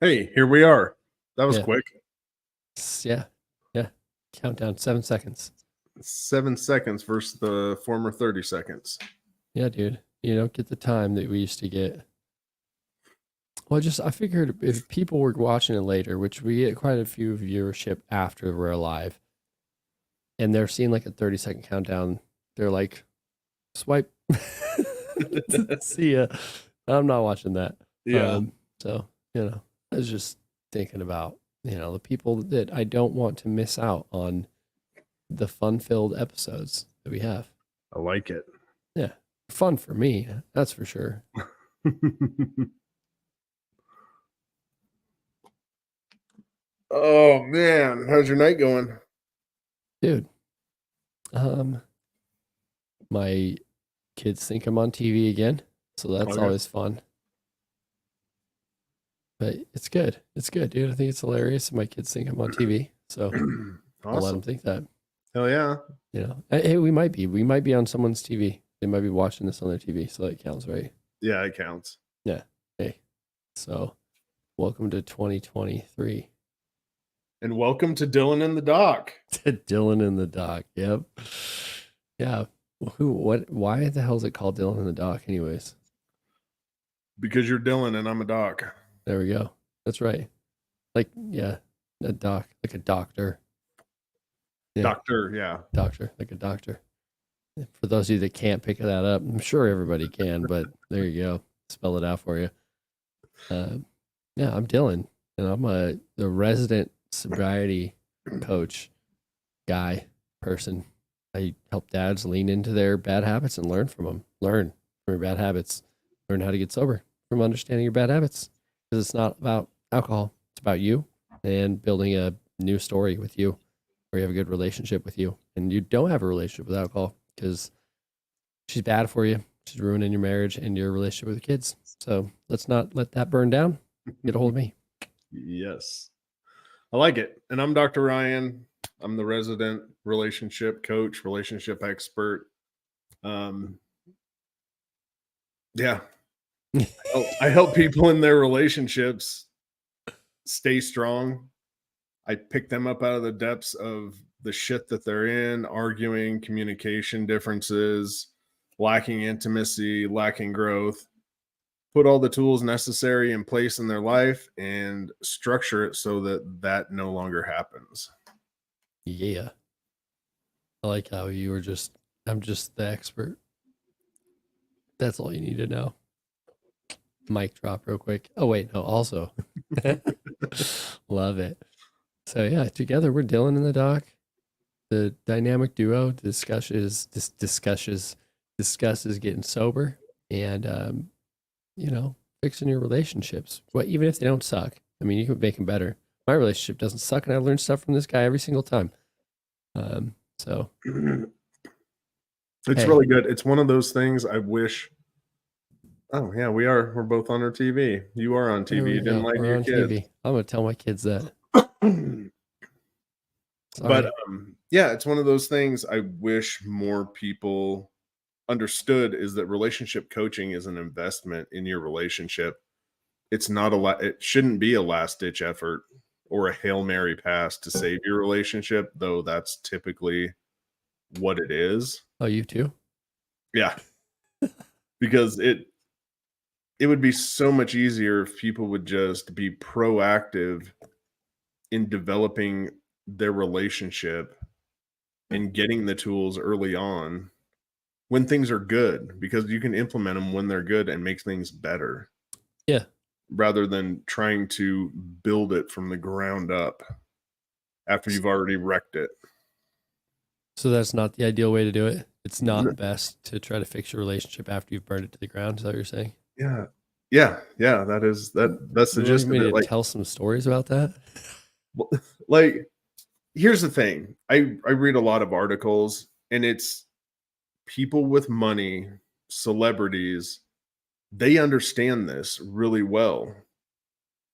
Hey, here we are. That was Yeah. quick. Yeah. Yeah. Countdown 7 seconds. 7 seconds versus the former 30 seconds. Yeah, dude. You don't get the time that we used to get. Well, I figured if people were watching it later, which we get quite a few viewership after we're alive, and they're seeing like a 30-second countdown, they're like, swipe. See ya. I'm not watching that. Yeah. So, I was just thinking about, the people that I don't want to miss out on the fun-filled episodes that we have. I like it. Yeah. Fun for me, that's for sure. Oh man, how's your night going? Dude, my kids think I'm on TV again, so that's Okay. always fun. But it's good. It's good, dude. I think it's hilarious. My kids think I'm on TV, so I'll let them Awesome. think that. Hell yeah. Hey, we might be on someone's TV. They might be watching this on their TV, so that counts, right? Yeah, it counts. Yeah. Hey, so welcome to 2023. And welcome to Dillon in the Dock. Dillon in the Dock. Yep. Yeah. Why the hell is it called Dillon in the Dock, anyways? Because you're Dillon and I'm a doc. There we go. That's right. Like, yeah, a doc, like a doctor. Yeah. Doctor, yeah. Doctor, like a doctor. For those of you that can't pick that up, I'm sure everybody can, but there you go. Spell it out for you. Yeah, I'm Dillon, and I'm the resident sobriety coach person. I help dads lean into their bad habits and learn from them. Learn from your bad habits. Learn how to get sober from understanding your bad habits. Because it's not about alcohol. It's about you and building a new story with you, where you have a good relationship with you. And you don't have a relationship with alcohol because she's bad for you. She's ruining your marriage and your relationship with the kids. So let's not let that burn down. Get a hold of me. Yes. I like it. And I'm Dr. Ryan. I'm the resident relationship coach, relationship expert. Yeah. I help people in their relationships stay strong. I pick them up out of the depths of the shit that they're in, arguing, communication differences, lacking intimacy, lacking growth, put all the tools necessary in place in their life and structure it so that that no longer happens. Yeah. I like how I'm just the expert. That's all you need to know. Mic drop real quick. Oh, wait, no, also. Love it. So, yeah, together we're Dillon in the Dock. The dynamic duo discusses getting sober and, fixing your relationships. Well, even if they don't suck. I mean, you can make them better. My relationship doesn't suck, and I learn stuff from this guy every single time. So it's really good. It's one of those things I wish. Oh yeah, we're both on our TV. You are on TV. You didn't like your kids. TV. I'm gonna tell my kids that. But yeah, it's one of those things I wish more people understood, is that relationship coaching is an investment in your relationship. It's not it shouldn't be a last ditch effort or a Hail Mary pass to save your relationship, though that's typically what it is. Oh, you too? Yeah. Because it would be so much easier if people would just be proactive in developing their relationship and getting the tools early on when things are good, because you can implement them when they're good and make things better. Yeah. Rather than trying to build it from the ground up after you've already wrecked it. So that's not the ideal way to do it. It's not best to try to fix your relationship after you've burned it to the ground. Is that what you're saying? Yeah. That's the gist of it. Like, tell some stories about that. Like, here's the thing. I read a lot of articles, and it's people with money, celebrities, they understand this really well.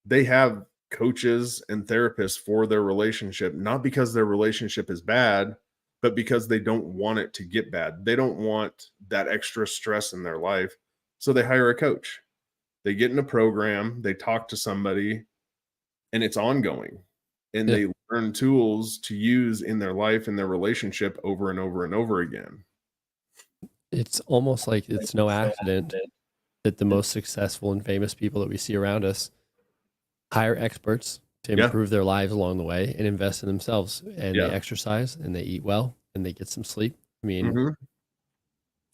They have coaches and therapists for their relationship, not because their relationship is bad, but because they don't want it to get bad. They don't want that extra stress in their life. So they hire a coach. They get in a program, they talk to somebody, and it's ongoing. And Yeah. they learn tools to use in their life and their relationship over and over and over again. It's almost like it's no accident that the most successful and famous people that we see around us hire experts to Yeah. improve their lives along the way and invest in themselves, and they Yeah. exercise and they eat well and they get some sleep. I mean, Mhm.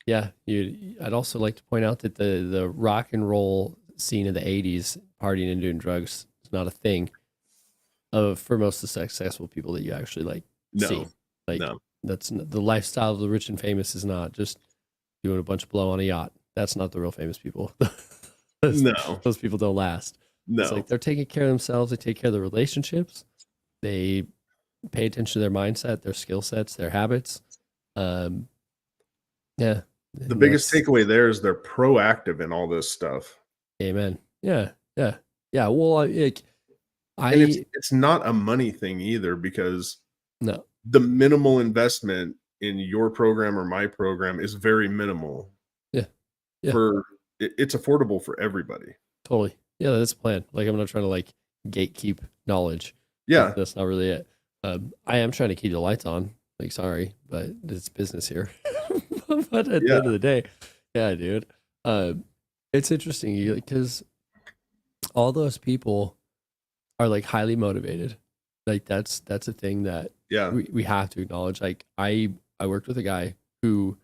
yeah, I'd also like to point out that the rock and roll scene of the 80s, partying and doing drugs, is not a thing for most of the successful people that you actually like see. No. Like No. that's the lifestyle of the rich and famous is not just doing a bunch of blow on a yacht. That's not the real famous people. No. Those people don't last. It's No. like they're taking care of themselves. They take care of their relationships. They pay attention to their mindset, their skill sets, their habits. Yeah. The And biggest that's, takeaway there is they're proactive in all this stuff. amen. Yeah. Yeah. Yeah. Well, And it's not a money thing either, because no. the minimal investment in your program or my program is very minimal. Yeah. Yeah. It's affordable for everybody. Totally. Yeah. That's the plan. Like, I'm not trying to like gatekeep knowledge. Yeah. That's not really it. I am trying to keep the lights on. Like, sorry, but it's business here. But at the end of the day, yeah, dude. It's interesting because all those people are like highly motivated. Like that's a thing that Yeah. we have to acknowledge. Like I worked with a guy who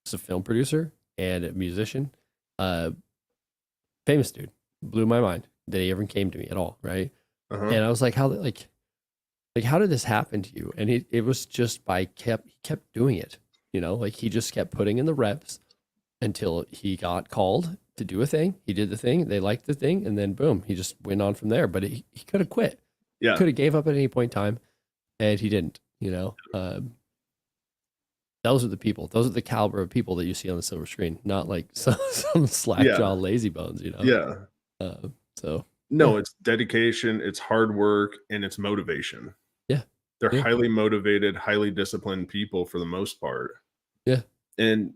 was a film producer and a musician, famous dude, blew my mind that he ever came to me at all, right? Uh-huh. And I was like, how did this happen to you? And it was just he kept doing it, like he just kept putting in the reps until he got called to do a thing. He did the thing, they liked the thing, and then boom, he just went on from there. But he could have quit. Yeah. Could have gave up at any point in time, and he didn't. Those are the people. Those are the caliber of people that you see on the silver screen, not like some slackjaw lazy bones. Yeah. So no, it's dedication, it's hard work, and it's motivation. Yeah. They're Yeah. highly motivated, highly disciplined people for the most part. Yeah. And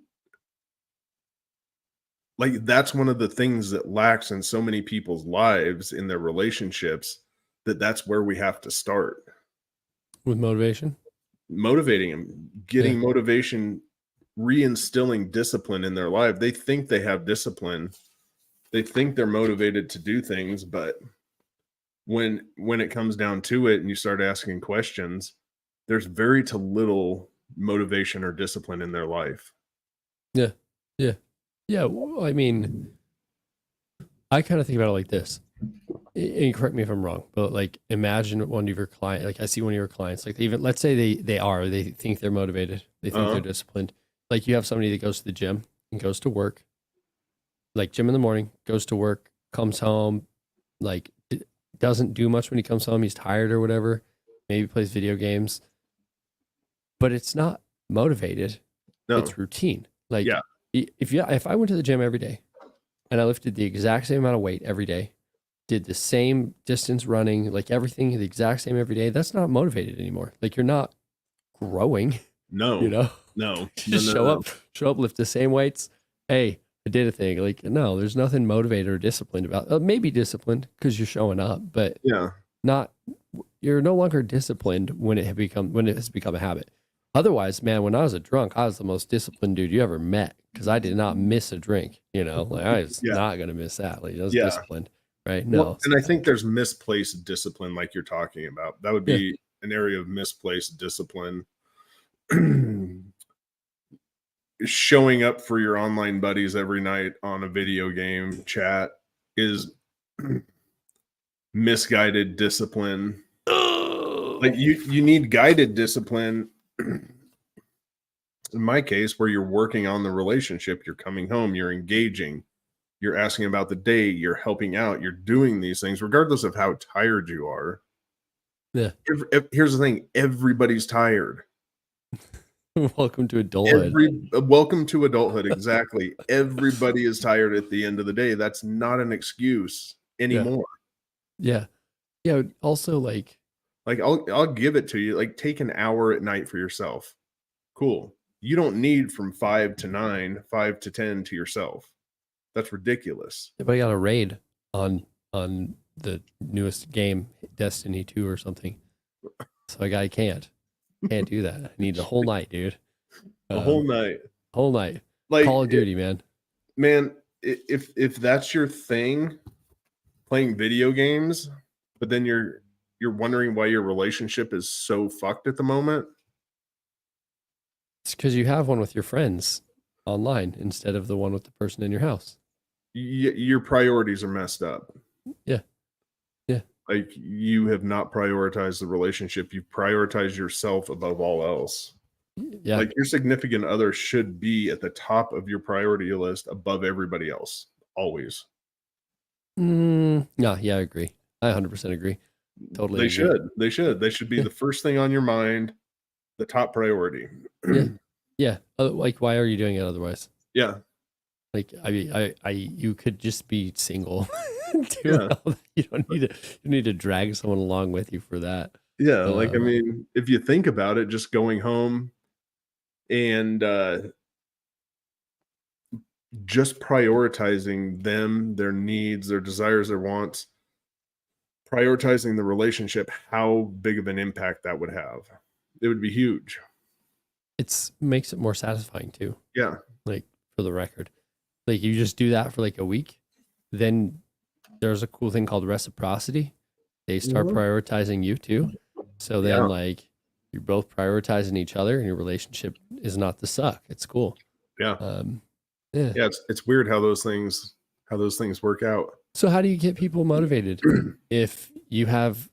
like that's one of the things that lacks in so many people's lives in their relationships, that's where we have to start. With motivation? Motivating them, getting motivation, reinstilling discipline in their life. They think they have discipline. They think they're motivated to do things, but when it comes down to it and you start asking questions, there's very to little motivation or discipline in their life. Yeah. Yeah. Yeah. Well, I mean, I kind of think about it like this. And correct me if I'm wrong, but like imagine one of your clients, like I see one of your clients, like even let's say they think they're motivated, they think they're disciplined. Like you have somebody that goes to the gym and goes to work, like gym in the morning, goes to work, comes home, like doesn't do much when he comes home. He's tired or whatever. Maybe plays video games, but it's not motivated. No. It's routine. Like Yeah. if I went to the gym every day and I lifted the exact same amount of weight every day, did the same distance running, like everything the exact same every day, that's not motivated anymore. Like you're not growing. No. No. Just show up, lift the same weights. Hey, I did a thing. Like, no, there's nothing motivated or disciplined about maybe disciplined because you're showing up, but you're no longer disciplined when it has become a habit. Otherwise, man, when I was a drunk, I was the most disciplined dude you ever met because I did not miss a drink. Like I was not gonna miss that. Like I was disciplined. Right. No. Well, and I think there's misplaced discipline, like you're talking about. That would be an area of misplaced discipline. Showing up for your online buddies every night on a video game chat is misguided discipline. Like you need guided discipline. In my case, where you're working on the relationship, you're coming home, you're engaging, you're asking about the day, you're helping out, you're doing these things regardless of how tired you are. Yeah. Here's the thing, everybody's tired. Welcome to adulthood. Welcome to adulthood, exactly. Everybody is tired at the end of the day. That's not an excuse anymore. Yeah. Yeah. Also, like I'll give it to you. Like, take an hour at night for yourself. Cool. You don't need from 5 to 9, 5 to 10 to yourself. That's ridiculous. Everybody got a raid on the newest game, Destiny 2 or something. So I can't do that. I need the whole night, dude. The whole night. Whole night. Like Call of Duty, man. Man, if that's your thing, playing video games, but then you're wondering why your relationship is so fucked at the moment. It's because you have one with your friends online instead of the one with the person in your house. Your priorities are messed up. Yeah. Yeah. Like you have not prioritized the relationship. You've prioritized yourself above all else. Yeah. Like your significant other should be at the top of your priority list above everybody else. Always. No, yeah, I agree. I 100% agree. Totally They agree. should. They should. They should be the first thing on your mind, the top priority. Yeah. Yeah. Like, why are you doing it otherwise? Yeah. Like, I mean, you could just be single. Yeah. You don't need to drag someone along with you for that. Yeah. Like, I mean, if you think about it, just going home and just prioritizing them, their needs, their desires, their wants, prioritizing the relationship, how big of an impact that would have. It would be huge. It makes it more satisfying too. Yeah. Like, for the record, like you just do that for like a week, then there's a cool thing called reciprocity. They start prioritizing you too. So then like you're both prioritizing each other and your relationship is not the suck. It's cool. Yeah. Yeah. Yeah. It's weird how those things work out. So how do you get people motivated if you have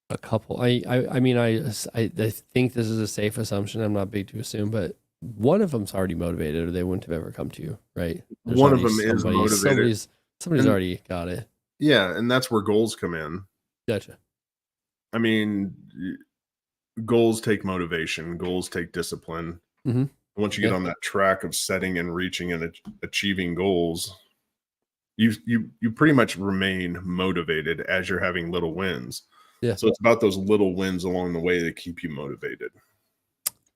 a couple? I mean, I think this is a safe assumption. I'm not big to assume, but one of them's already motivated or they wouldn't have ever come to you, right? There's One of them is motivated. Somebody's already got it. Yeah. And that's where goals come in. Gotcha. I mean, goals take motivation, goals take discipline. Mm-hmm. Once you get on that track of setting and reaching and achieving goals, you pretty much remain motivated as you're having little wins. Yeah. So it's about those little wins along the way that keep you motivated.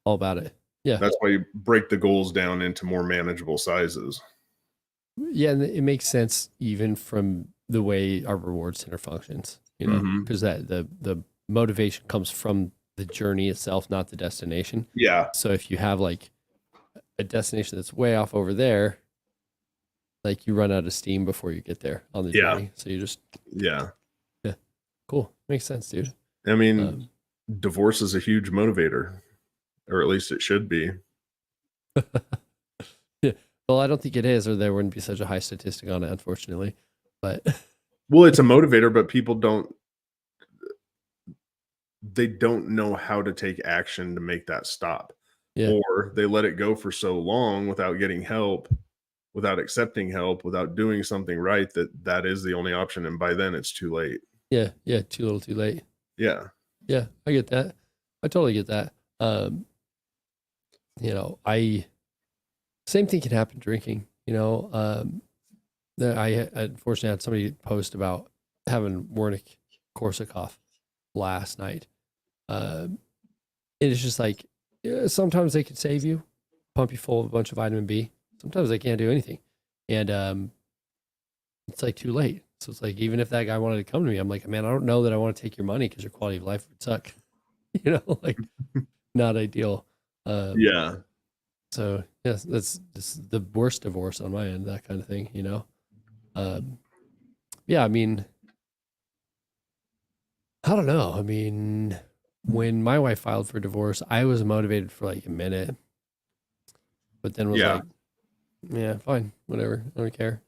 All about it. Yeah. That's why you break the goals down into more manageable sizes. Yeah, and it makes sense even from the way our reward center functions, you know, because that the motivation comes from the journey itself, not the destination. Yeah. So if you have like a destination that's way off over there, like you run out of steam before you get there on the journey. So you just yeah. Cool. Makes sense, dude. I mean, divorce is a huge motivator, or at least it should be. Yeah. Well, I don't think it is, or there wouldn't be such a high statistic on it, unfortunately. But well, it's a motivator, but people don't know how to take action to make that stop. Yeah. Or they let it go for so long without getting help, without accepting help, without doing something right, that is the only option. And by then it's too late. Yeah. Yeah. Too little, too late. Yeah. Yeah. I get that. I totally get that. You know, same thing can happen drinking, you know. I unfortunately had somebody post about having Wernicke-Korsakoff last night. It's just like, sometimes they can save you, pump you full of a bunch of vitamin B. Sometimes they can't do anything. And it's like too late. So it's like, even if that guy wanted to come to me, I'm like, man, I don't know that I want to take your money because your quality of life would suck. You know, like not ideal. Yeah. So yes, that's the worst divorce on my end, that kind of thing, you know? Yeah, I mean, I don't know. I mean, when my wife filed for divorce, I was motivated for like a minute, but then was like, yeah, fine, whatever. I don't care.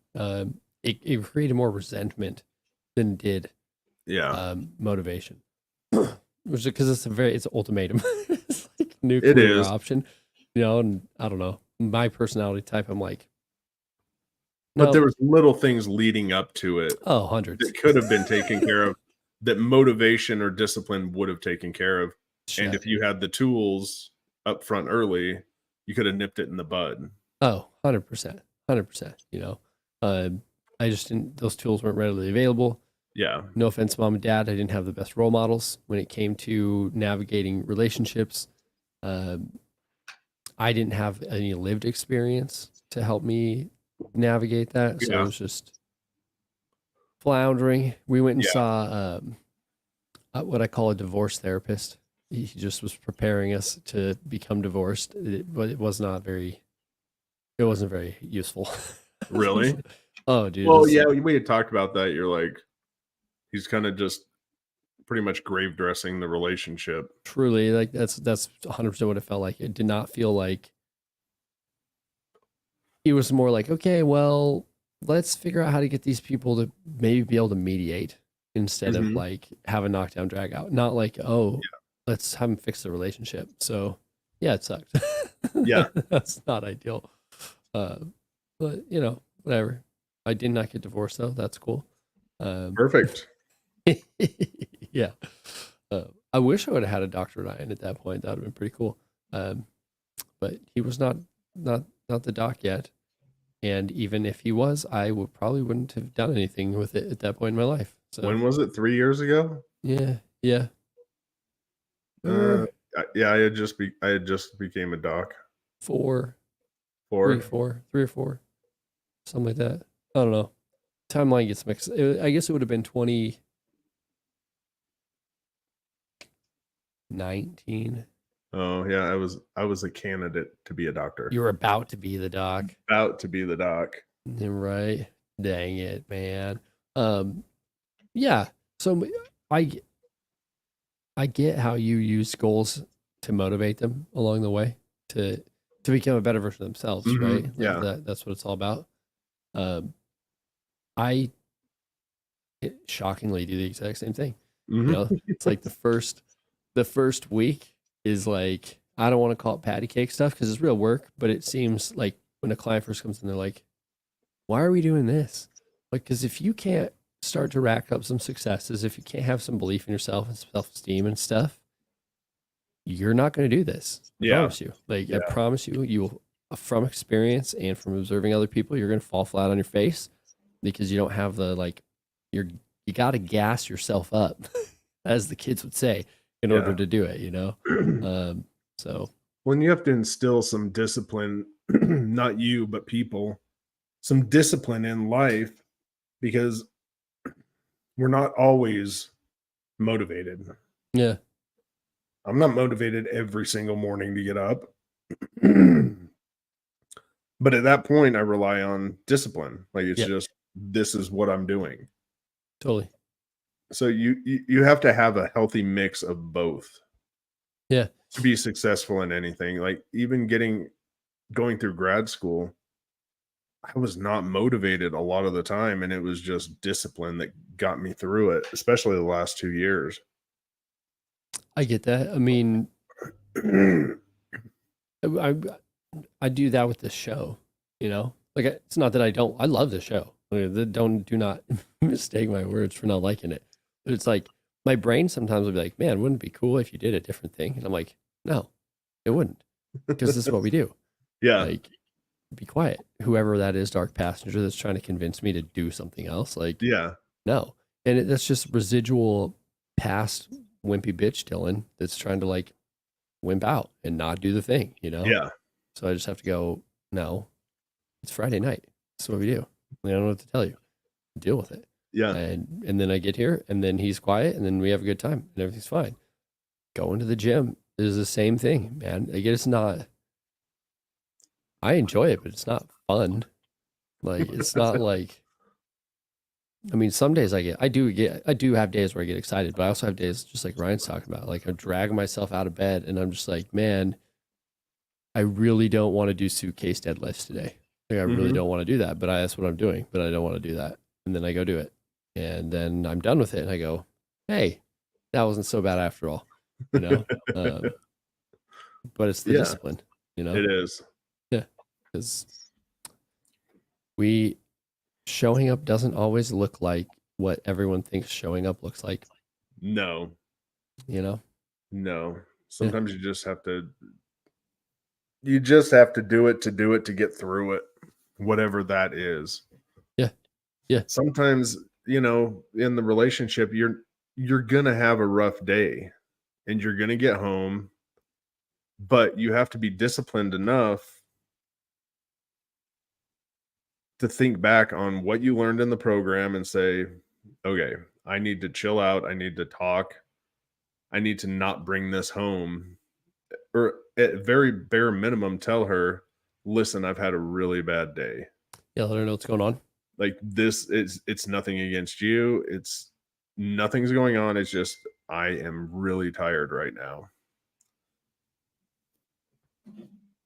It created more resentment than it did motivation. Which is because it's an ultimatum. It's like nuclear option, you know, and I don't know. My personality type, I'm like, no. But there was little things leading up to it. Oh, hundreds. That could have been taken care of, that motivation or discipline would have taken care of. And if you had the tools up front early, you could have nipped it in the bud. Oh, 100%. 100%. You know, I just didn't, those tools weren't readily available. Yeah. No offense, mom and dad. I didn't have the best role models when it came to navigating relationships. I didn't have any lived experience to help me navigate that. So it was just, floundering. We went and Yeah. saw what I call a divorce therapist. He just was preparing us to become divorced, but it wasn't very useful. Really? Oh, dude. Well, yeah, we had talked about that. You're like, he's kind of just pretty much grave dressing the relationship. Truly, like that's 100% what it felt like. It did not feel like it was more like, okay, well, let's figure out how to get these people to maybe be able to mediate instead of Mhm. like have a knockdown drag out. Not like, oh, let's have them fix the relationship. So yeah, it sucked. Yeah. That's not ideal. But whatever. I did not get divorced though. That's cool. Perfect. Yeah. I wish I would have had a Dr. Ryan at that point. That would have been pretty cool. But he was not the doc yet. And even if he was, I probably wouldn't have done anything with it at that point in my life. So When was it? 3 years ago? yeah. Uh, yeah, I had just became a doc. 4, 3 4. 4, 3 or 4, something like that. I don't know. Timeline gets mixed. I guess it would have been 2019. Oh, yeah, I was a candidate to be a doctor. You were about to be the doc. About to be the doc. Right. Dang it, man. Yeah. So I get how you use goals to motivate them along the way to become a better version of themselves, Mhm, right? Like yeah. that's what it's all about. I shockingly do the exact same thing. Mhm. It's like the first week is like, I don't want to call it patty cake stuff because it's real work, but it seems like when a client first comes in, they're like, why are we doing this? Like, because if you can't start to rack up some successes, if you can't have some belief in yourself and self-esteem and stuff, you're not going to do this. I Yeah. promise you. Like, I promise you, from experience and from observing other people, you're going to fall flat on your face because you don't have you got to gas yourself up, as the kids would say, in order to do it, So When you have to instill some discipline, not you, but people, some discipline in life because we're not always motivated. yeah, I'm not motivated every single morning to get up. But at that point, I rely on discipline. Like it's yeah, just this is what I'm doing. totally. So you have to have a healthy mix of both Yeah. to be successful in anything. Like even going through grad school, I was not motivated a lot of the time, and it was just discipline that got me through it, especially the last 2 years. I get that. I mean, I I do that with this show, Like it's not that I love the show. Like, do not mistake my words for not liking it. But it's like my brain sometimes will be like, "Man, wouldn't it be cool if you did a different thing?" And I'm like, "No, it wouldn't, because this is what we do." Yeah, Like, be quiet. Whoever that is, dark passenger that's trying to convince me to do something else, like, yeah, no. And that's just residual past wimpy bitch Dylan that's trying to like wimp out and not do the thing. yeah, So I just have to go, no, it's Friday night. That's what we do. I don't know what to tell you. Deal with it. yeah. And then I get here and then he's quiet and then we have a good time and everything's fine. Going to the gym is the same thing, man. I guess it's not, I enjoy it, but it's not fun. Like, it's not like, I mean, some days I do have days where I get excited, but I also have days just like Ryan's talking about. Like, I drag myself out of bed and I'm just like, man, I really don't want to do suitcase deadlifts today. Like, I really Mhm. don't want to do that, but that's what I'm doing, but I don't want to do that. And then I go do it. And then I'm done with it. And I go, hey, that wasn't so bad after all, you know? Um, but it's the Yeah, discipline, it is. Yeah. Because showing up doesn't always look like what everyone thinks showing up looks like, No, you know? no. Yeah. Sometimes you just have to do it to get through it, whatever that is. Yeah. Yeah. Sometimes, in the relationship, you're gonna have a rough day and you're gonna get home, but you have to be disciplined enough to think back on what you learned in the program and say, okay, I need to chill out. I need to talk. I need to not bring this home. Or at very bare minimum, tell her, listen, I've had a really bad day. Yeah, let her know what's going on. Like it's nothing against you. It's nothing's going on. It's just I am really tired right now.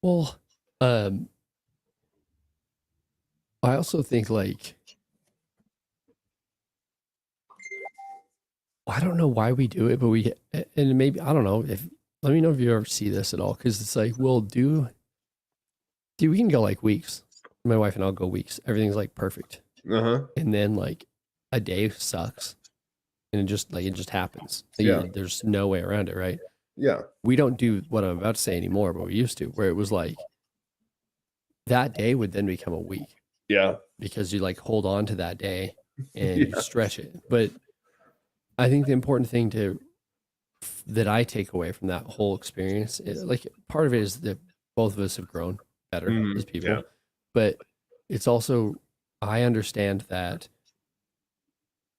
Well, um, I also think like I don't know why we do it, but and maybe I don't know if let me know if you ever see this at all because it's like we'll do we can go like weeks. My wife and I'll go weeks. Everything's like perfect, Uh-huh. and then like a day sucks, and it just happens. Like, Yeah. there's no way around it, right? Yeah. We don't do what I'm about to say anymore, but we used to, where it was like that day would then become a week Yeah. because you like hold on to that day and you Yeah. stretch it. But I think the important thing that I take away from that whole experience, like part of it is that both of us have grown better as people, Yeah. but it's also I understand that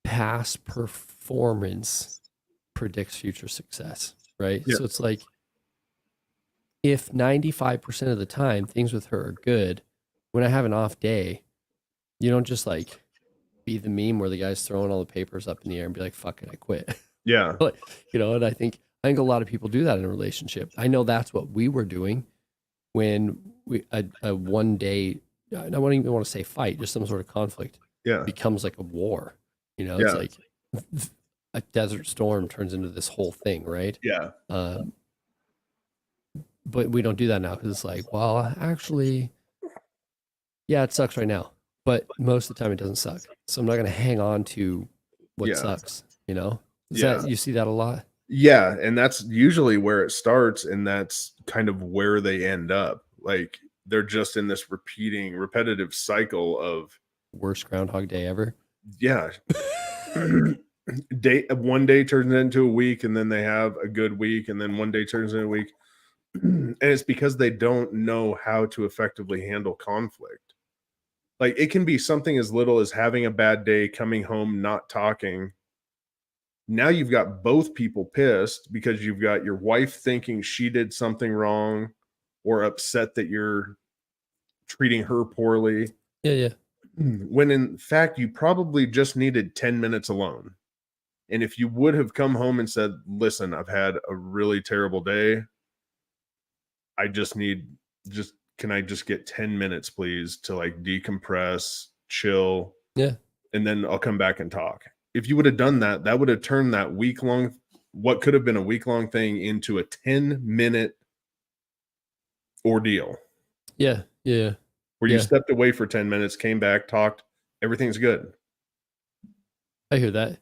past performance predicts future success, right? Yeah. So it's like if 95% of the time things with her are good, when I have an off day, you don't just like be the meme where the guy's throwing all the papers up in the air and be like, fuck it, I quit. Yeah. But, and I think a lot of people do that in a relationship. I know that's what we were doing when a one day, I don't even want to say fight, just some sort of conflict Yeah. becomes like a war. It's Yeah. like a desert storm turns into this whole thing, right? Yeah. But we don't do that now because it's like, well, actually, yeah, it sucks right now, but most of the time it doesn't suck. So I'm not going to hang on to what Yeah. sucks. Is Yeah. that you see that a lot? Yeah. And that's usually where it starts, and that's kind of where they end up. Like they're just in this repetitive cycle of Worst Groundhog Day ever. yeah. One day turns into a week, and then they have a good week, and then one day turns into a week. And it's because they don't know how to effectively handle conflict. Like it can be something as little as having a bad day, coming home, not talking. Now you've got both people pissed because you've got your wife thinking she did something wrong or upset that you're treating her poorly. Yeah, yeah. When in fact, you probably just needed 10 minutes alone. And if you would have come home and said, listen, I've had a really terrible day. I just need, just, can I just get 10 minutes, please, to like decompress, chill, Yeah. and then I'll come back and talk. If you would have done that, that would have turned that week long, what could have been a week long thing, into a 10-minute ordeal. Yeah. Yeah. Where you Yeah. stepped away for 10 minutes, came back, talked, everything's good. I hear that.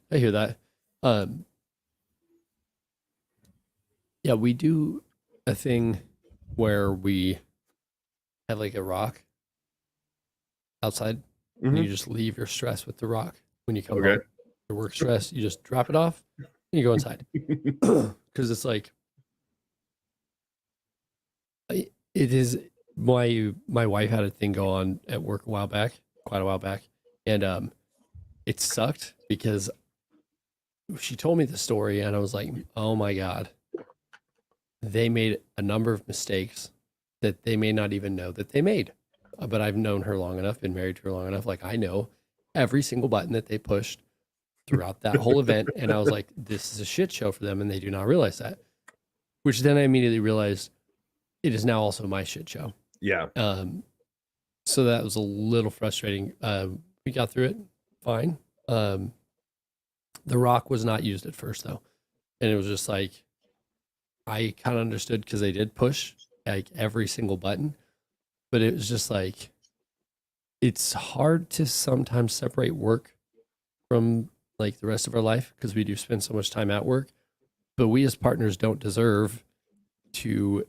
Yeah, we do a thing where we have like a rock outside and you just leave your stress with the rock when you come Okay. home. Your work stress, you just drop it off and you go inside. Because it's like it is my wife had a thing go on at work quite a while back, and it sucked because she told me the story and I was like, oh my god, they made a number of mistakes that they may not even know that they made. But I've known her long enough, been married to her long enough, like I know every single button that they pushed throughout that whole event, and I was like, this is a shit show for them, and they do not realize that. Which then I immediately realized it is now also my shit show. Yeah. So that was a little frustrating. We got through it fine. The rock was not used at first though, and it was just like I kind of understood because they did push like every single button, but it was just like it's hard to sometimes separate work from like the rest of our life because we do spend so much time at work, but we as partners don't deserve to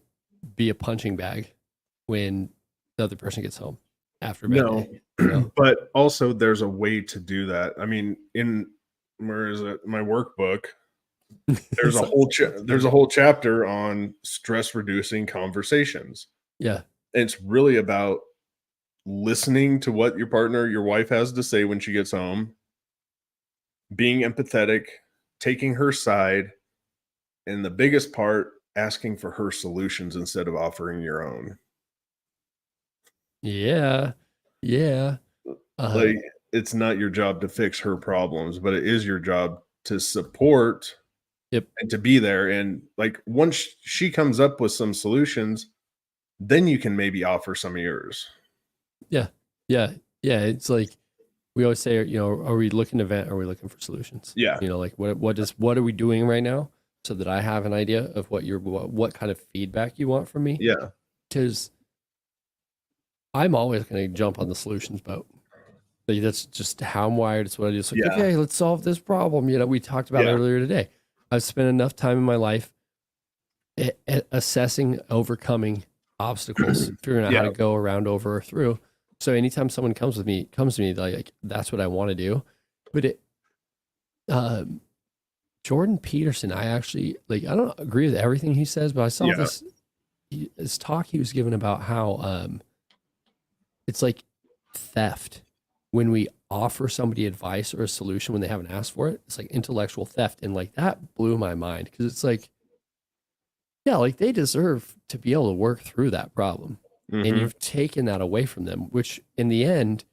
be a punching bag when the other person gets home after a bad day. But also there's a way to do that. I mean, where is it? My workbook. There's a whole chapter on stress reducing conversations. Yeah. It's really about listening to what your wife has to say when she gets home, being empathetic, taking her side, and the biggest part, asking for her solutions instead of offering your own. Yeah. Yeah. Like, it's not your job to fix her problems, but it is your job to support Yep. and to be there. And like, once she comes up with some solutions, then you can maybe offer some of yours. Yeah. Yeah. Yeah. It's like we always say, you know, are we looking to vent? Are we looking for solutions? Yeah. You know, like what are we doing right now so that I have an idea of what kind of feedback you want from me? Yeah. Because I'm always going to jump on the solutions boat. Like that's just how I'm wired. It's what I do. It's like, Yeah. okay, let's solve this problem. You know, we talked about Yeah. earlier today. I've spent enough time in my life assessing, overcoming obstacles, figuring out how Yeah. to go around, over, or through. So anytime someone comes to me, like that's what I want to do. But Jordan Peterson, I actually like. I don't agree with everything he says, but I saw Yeah. this talk he was giving about how it's like theft when we offer somebody advice or a solution when they haven't asked for it. It's like intellectual theft, and like that blew my mind because it's like, yeah, like they deserve to be able to work through that problem, and Mhm. you've taken that away from them, which in the end,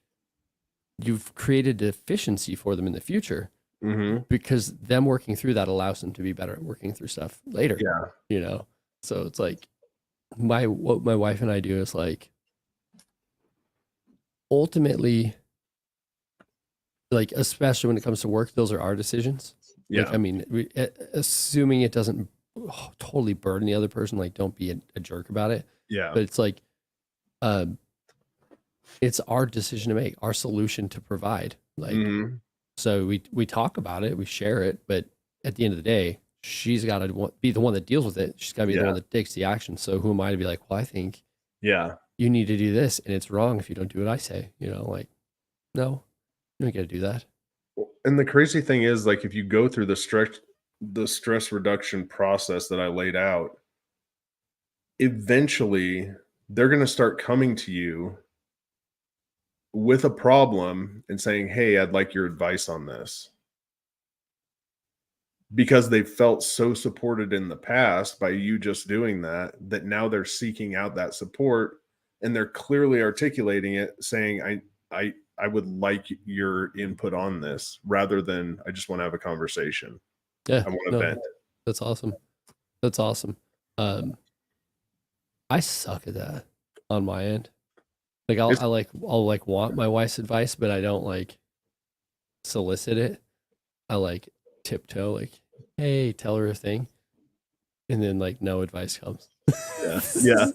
you've created deficiency for them in the future Mhm. because them working through that allows them to be better at working through stuff later. Yeah. You know, so it's like what my wife and I do is like ultimately, like especially when it comes to work, those are our decisions. Like Yeah. I mean, assuming it doesn't totally burden the other person, like don't be a jerk about it. Yeah. But it's like, it's our decision to make, our solution to provide. Like, Mhm. so we talk about it, we share it, but at the end of the day, she's got to be the one that deals with it. She's got to be the Yeah. one that takes the action. So who am I to be like, well, I think Yeah. you need to do this, and it's wrong if you don't do what I say. You know, like, no, you don't get to do that. And the crazy thing is, like, if you go through the stress reduction process that I laid out, eventually they're going to start coming to you with a problem and saying, "Hey, I'd like your advice on this." Because they felt so supported in the past by you just doing that, that now they're seeking out that support, and they're clearly articulating it, saying, I would like your input on this," rather than, "I just wanna have a conversation. Yeah, I wanna no, vent." that's awesome. That's awesome. Um, I suck at that on my end. Like It's I'll like want my wife's advice, but I don't like solicit it. I like tiptoe, like, hey, tell her a thing, and then like no advice comes. yeah, yeah,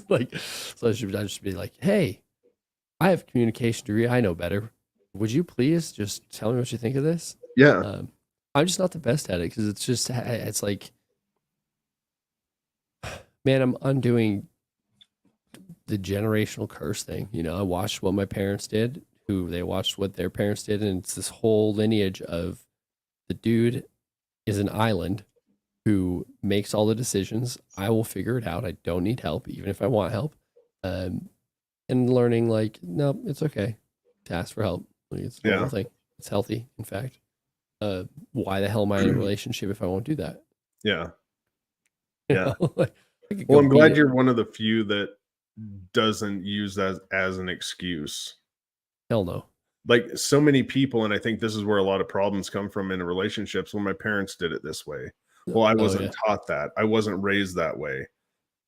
Like, so I just be like, hey, I have communication degree. I know better. Would you please just tell me what you think of this? yeah, Um, I'm just not the best at it because it's like, man, I'm undoing the generational curse thing. You know, I watched what my parents did, who they watched what their parents did, and it's this whole lineage of the dude is an island who makes all the decisions. I will figure it out. I don't need help, even if I want help. Um, and learning like, no, it's okay to ask for help. Like, it's a normal yeah, thing. It's healthy, in fact. Why the hell am I in a relationship if I won't do that? yeah, You yeah. know, like I could Well, go I'm beat glad it. you're one of the few that doesn't use that as an excuse. Hell no. Like, so many people, and I think this is where a lot of problems come from in relationships. Well, my parents did it this way. Well, I Oh yeah. wasn't taught that. I wasn't raised that way.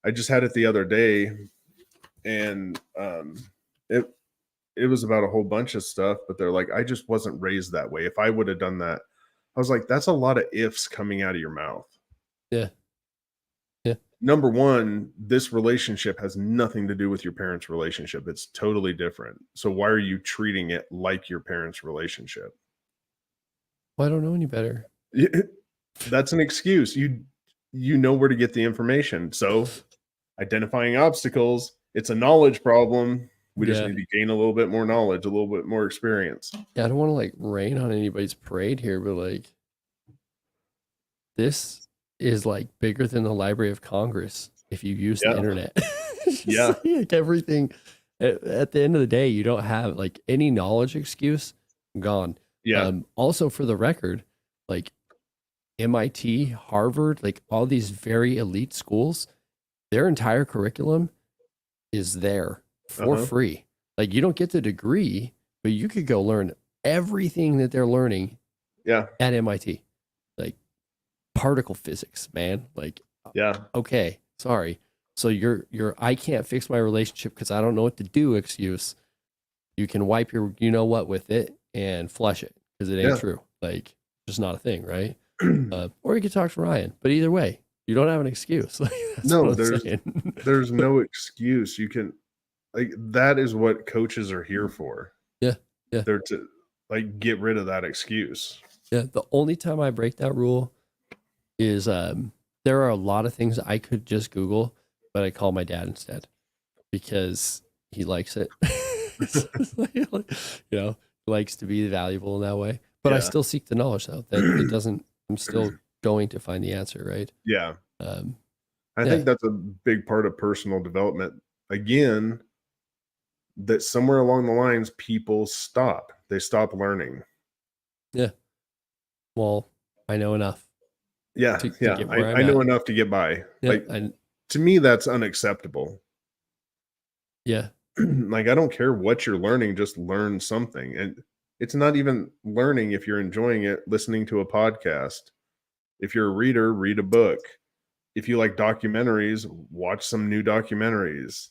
I just had it the other day, and it it was about a whole bunch of stuff, but they're like, "I just wasn't raised that way. If I would have done that," I was like, "That's a lot of ifs coming out of your mouth." Yeah. Yeah. Number one, this relationship has nothing to do with your parents' relationship. It's totally different. So why are you treating it like your parents' relationship? Well, I don't know any better. That's an excuse. You know where to get the information. So identifying obstacles, it's a knowledge problem. We just Yeah. need to gain a little bit more knowledge, a little bit more experience. Yeah. I don't want to like rain on anybody's parade here, but like this is like bigger than the Library of Congress if you use the Yeah. internet. It's just Yeah. like everything at the end of the day, you don't have like any knowledge excuse gone. Yeah. Also, for the record, like MIT, Harvard, like all these very elite schools, their entire curriculum is there for Uh-huh. free. Like you don't get the degree, but you could go learn everything that they're learning Yeah. at MIT. Like particle physics, man. Like, Yeah. okay, sorry. So your I can't fix my relationship because I don't know what to do excuse. You can wipe your you know what with it and flush it because it ain't Yeah. true. Like, just not a thing, right? Or you could talk to Ryan. But either way, you don't have an excuse. Like, that's No, what I'm saying. there's no excuse. You can, like, that is what coaches are here for. Yeah, yeah, They're to, like, get rid of that excuse. yeah. The only time I break that rule is there are a lot of things I could just Google, but I call my dad instead because he likes it. You know, likes to be valuable in that way. But I Yeah. still seek the knowledge though. That it doesn't. I'm still going to find the answer, right? Yeah. Um, I yeah, think that's a big part of personal development. Again, that somewhere along the lines, people stop. They stop learning. yeah. Well, I know enough Yeah. to Yeah. get where I'm I know at. enough to get by. Yeah, Like, and to me, that's unacceptable. yeah, Like, I don't care what you're learning, just learn something. And it's not even learning if you're enjoying it, listening to a podcast. If you're a reader, read a book. If you like documentaries, watch some new documentaries.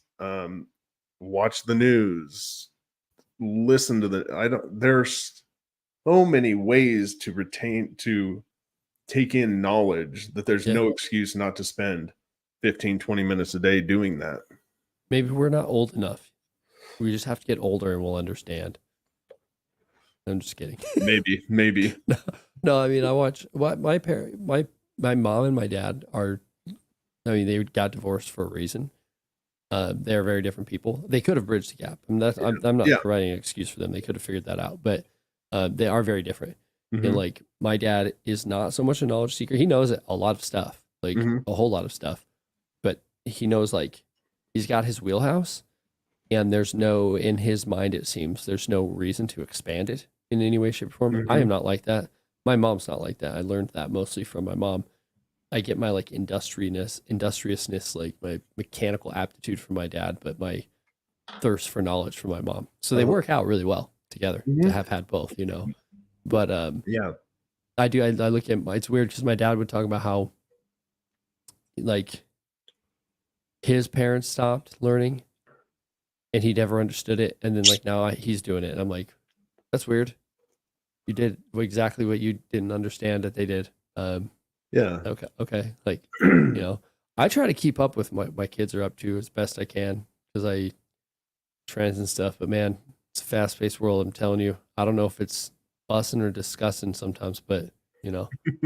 Watch the news. Listen to there's so many ways to take in knowledge that there's yeah. no excuse not to spend 15, 20 minutes a day doing that. Maybe we're not old enough. We just have to get older and we'll understand. I'm just kidding. Maybe. No, I mean I watch what my parent my mom and my dad are I mean they got divorced for a reason. They're very different people. They could have bridged the gap. I'm not Yeah. providing an excuse for them. They could have figured that out, but they are very different. And Mhm. like my dad is not so much a knowledge seeker. He knows a lot of stuff, like Mhm. a whole lot of stuff, but he knows like he's got his wheelhouse, and there's no in his mind it seems there's no reason to expand it in any way, shape, or form. I am Mhm. not like that. My mom's not like that. I learned that mostly from my mom. I get my like industriousness, like my mechanical aptitude from my dad, but my thirst for knowledge from my mom. So they Uh-huh. work out really well together to Mhm. have had both, But Yeah. I do. I look at it's weird because my dad would talk about how like his parents stopped learning and he never understood it, and then like now he's doing it, and I'm like, that's weird. You did exactly what you didn't understand that they did. Yeah. Okay. Like, I try to keep up with what my kids are up to as best I can because I trends and stuff. But man, it's a fast paced world. I'm telling you. I don't know if it's busting or disgusting sometimes, but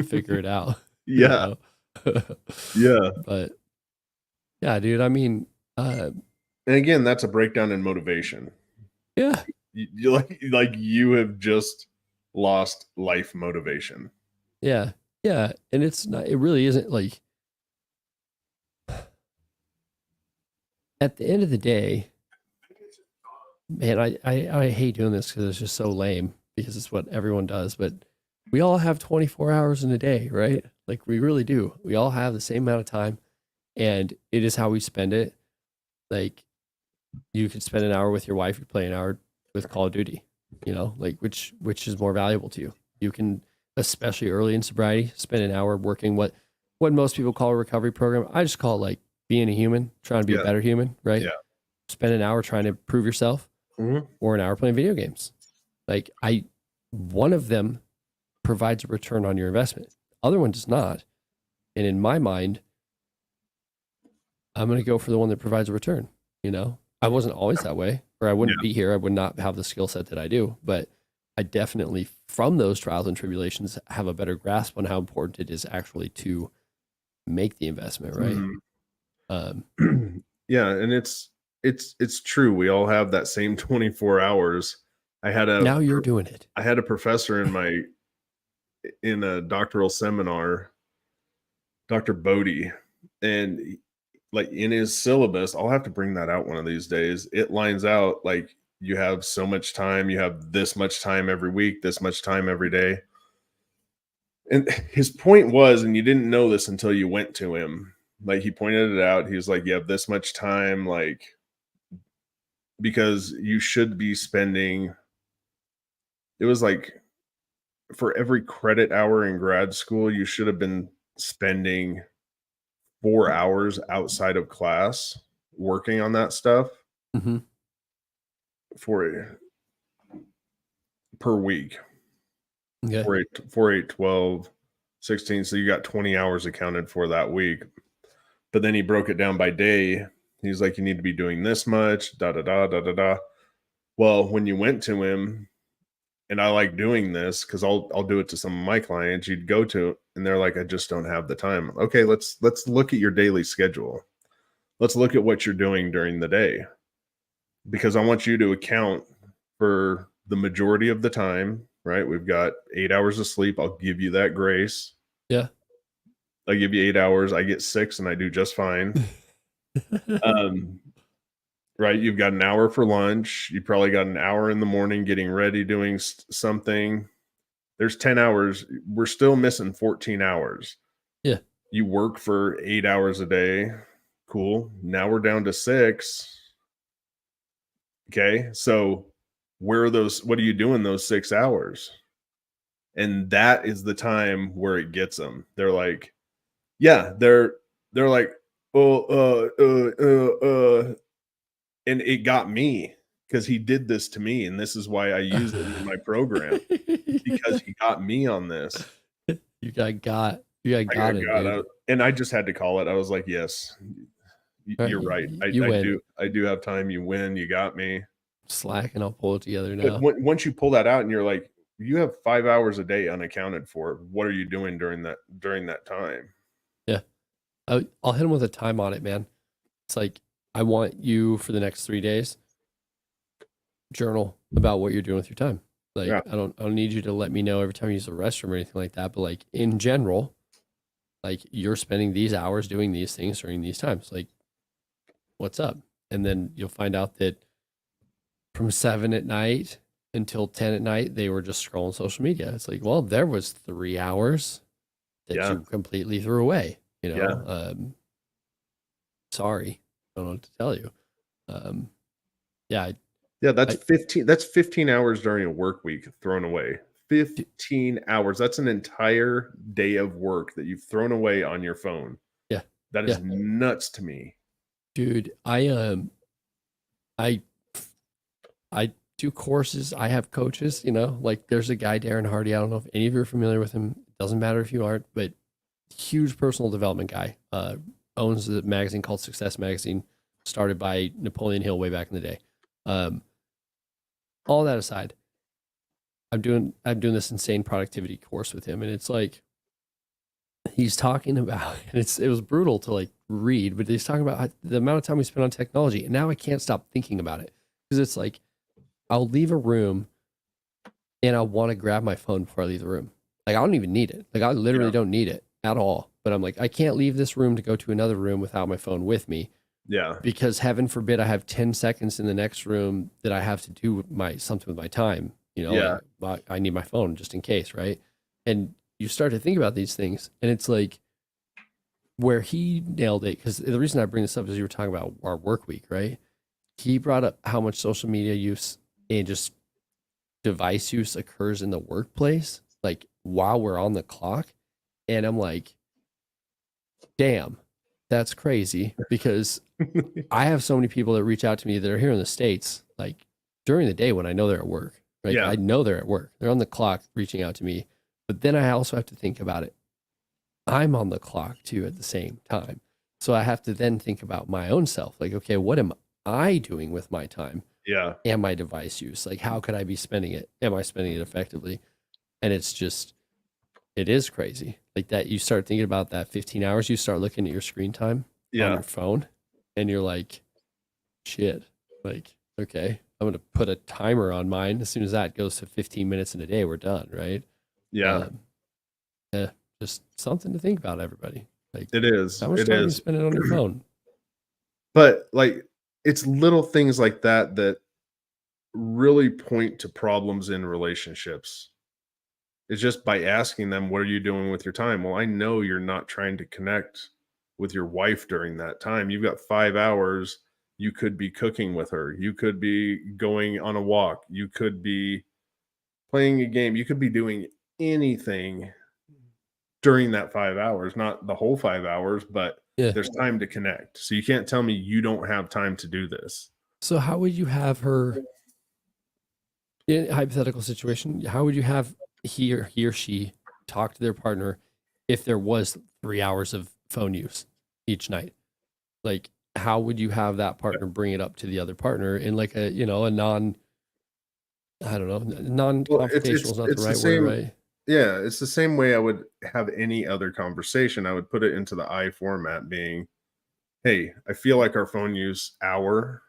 figure it out. you Yeah. know? Yeah. But yeah, dude. I mean, And again, that's a breakdown in motivation. yeah, You like you have just lost life motivation. yeah, yeah. And it's not. It really isn't like. At the end of the day, man, I hate doing this because it's just so lame because it's what everyone does. But we all have 24 hours in a day, right? Like we really do. We all have the same amount of time, and it is how we spend it. Like you could spend an hour with your wife, you play an hour with Call of Duty. Like which is more valuable to you? You can, especially early in sobriety, spend an hour working what most people call a recovery program. I just call it like being a human, trying to be a Yeah. better human, right? Yeah. Spend an hour trying to prove yourself Mhm. or an hour playing video games. Like one of them provides a return on your investment. The other one does not. And in my mind, I'm going to go for the one that provides a return. I wasn't always that way, or I wouldn't Yeah. be here. I would not have the skill set that I do, but I definitely from those trials and tribulations have a better grasp on how important it is actually to make the investment. Right. Yeah, and it's true. We all have that same 24 hours. I had Now a you're doing it. I had a professor in a doctoral seminar, Dr. Bodie, and like in his syllabus, I'll have to bring that out one of these days. It lines out like you have so much time, you have this much time every week, this much time every day. And his point was, and you didn't know this until you went to him, like he pointed it out. He was like, you have this much time, like, because you should be spending, it was like for every credit hour in grad school, you should have been spending 4 hours outside of class working on that stuff Mm-hmm. for per week. Okay. 4 8 12 16. So you got 20 hours accounted for that week. But then he broke it down by day. He's like, you need to be doing this much, da da da da da da. Well, when you went to him, and I like doing this because I'll do it to some of my clients, you'd go to and they're like, I just don't have the time. Okay, let's look at your daily schedule. Let's look at what you're doing during the day. Because I want you to account for the majority of the time, right? We've got 8 hours of sleep. I'll give you that grace. Yeah. I give you 8 hours. I get 6 and I do just fine. Right. You've got an hour for lunch. You probably got an hour in the morning getting ready, doing something. There's 10 hours. We're still missing 14 hours. Yeah. You work for 8 hours a day. Cool. Now we're down to 6. Okay. So where are those? What are you doing those 6 hours? And that is the time where it gets them. They're like, yeah, they're like, and it got me because he did this to me, and this is why I use it in my program, because he got me on this. You got it, dude. And I just had to call it. I was like, yes, you're right. You win. I do have time. You win. You got me. Slack, and I'll pull it together now. But once you pull that out and you're like, you have 5 hours a day unaccounted for. What are you doing during that time? Yeah. I'll hit him with a time on it, man. It's like, I want you for the next 3 days, journal about what you're doing with your time. Like, Yeah. I don't need you to let me know every time you use the restroom or anything like that. But like in general, like you're spending these hours doing these things during these times. Like, what's up? And then you'll find out that from 7 at night until 10 at night, they were just scrolling social media. It's like, well, there was 3 hours that you completely threw away, you know? Sorry. I don't know what to tell you. That's 15 hours during a work week thrown away. 15 hours. That's an entire day of work that you've thrown away on your phone. Yeah. That is nuts to me. Dude, I do courses. I have coaches, you know, like there's a guy, Darren Hardy. I don't know if any of you are familiar with him. Doesn't matter if you aren't, but huge personal development guy. Owns a magazine called Success Magazine, started by Napoleon Hill way back in the day. All that aside, I'm doing this insane productivity course with him, and it's like he's talking about, and it was brutal to like read, but he's talking about the amount of time we spend on technology, and now I can't stop thinking about it because it's like I'll leave a room and I want to grab my phone before I leave the room. Like I don't even need it. Like I literally don't need it at all. But I'm like, I can't leave this room to go to another room without my phone with me. Yeah. Because heaven forbid I have 10 seconds in the next room that I have to do something with my time. You know, like, I need my phone just in case, right? And you start to think about these things, and it's like where he nailed it. Because the reason I bring this up is you were talking about our work week, right? He brought up how much social media use and just device use occurs in the workplace, like while we're on the clock. And I'm like, damn, that's crazy, because I have so many people that reach out to me that are here in the States, like during the day when I know they're at work, right? I know they're at work. They're on the clock reaching out to me, but then I also have to think about it. I'm on the clock too at the same time. So I have to then think about my own self. Like, okay, what am I doing with my time? Yeah. And my device use? Like, how could I be spending it? Am I spending it effectively? And it's just, it is crazy. Like that, you start thinking about that 15 hours, you start looking at your screen time on your phone, and you're like, shit, like, okay, I'm going to put a timer on mine. As soon as that goes to 15 minutes in a day, we're done, right? Yeah. Just something to think about, everybody. Like, it is. How much time are you spending on your phone? But like, it's little things like that really point to problems in relationships is just by asking them, what are you doing with your time? Well, I know you're not trying to connect with your wife during that time. You've got 5 hours. You could be cooking with her. You could be going on a walk. You could be playing a game. You could be doing anything during that 5 hours, not the whole 5 hours, but Yeah. there's time to connect. So you can't tell me you don't have time to do this. So how would you have her in a hypothetical situation? How would you have he or she talk to their partner if there was 3 hours of phone use each night? Like, how would you have that partner bring it up to the other partner in like a, a I don't know, Well, non-confrontational is not the it's the right word, same. right? Yeah, it's the same way I would have any other conversation. I would put it into the I format being, "Hey, I feel like our phone Mhm.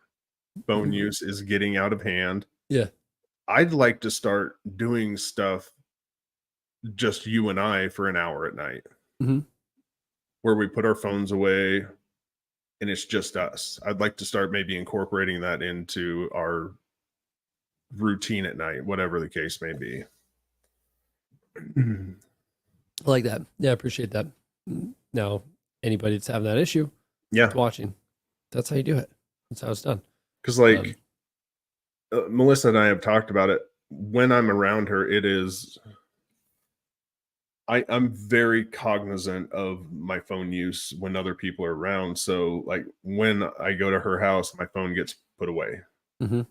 use is getting out of hand. Yeah. I'd like to start doing stuff just you and I for an hour at night Hmm. where we put our phones away and it's just us. I'd like to start maybe incorporating that into our routine at night, whatever the case may be." I like that. Yeah, I appreciate that. Now, anybody that's having that issue, Yeah, it's watching. That's how you do it. That's how it's done. because Um, Melissa and I have talked about it. When I'm around her, it is I'm very cognizant of my phone use when other people are around. So like when I go to her house, my phone gets put away. mhm.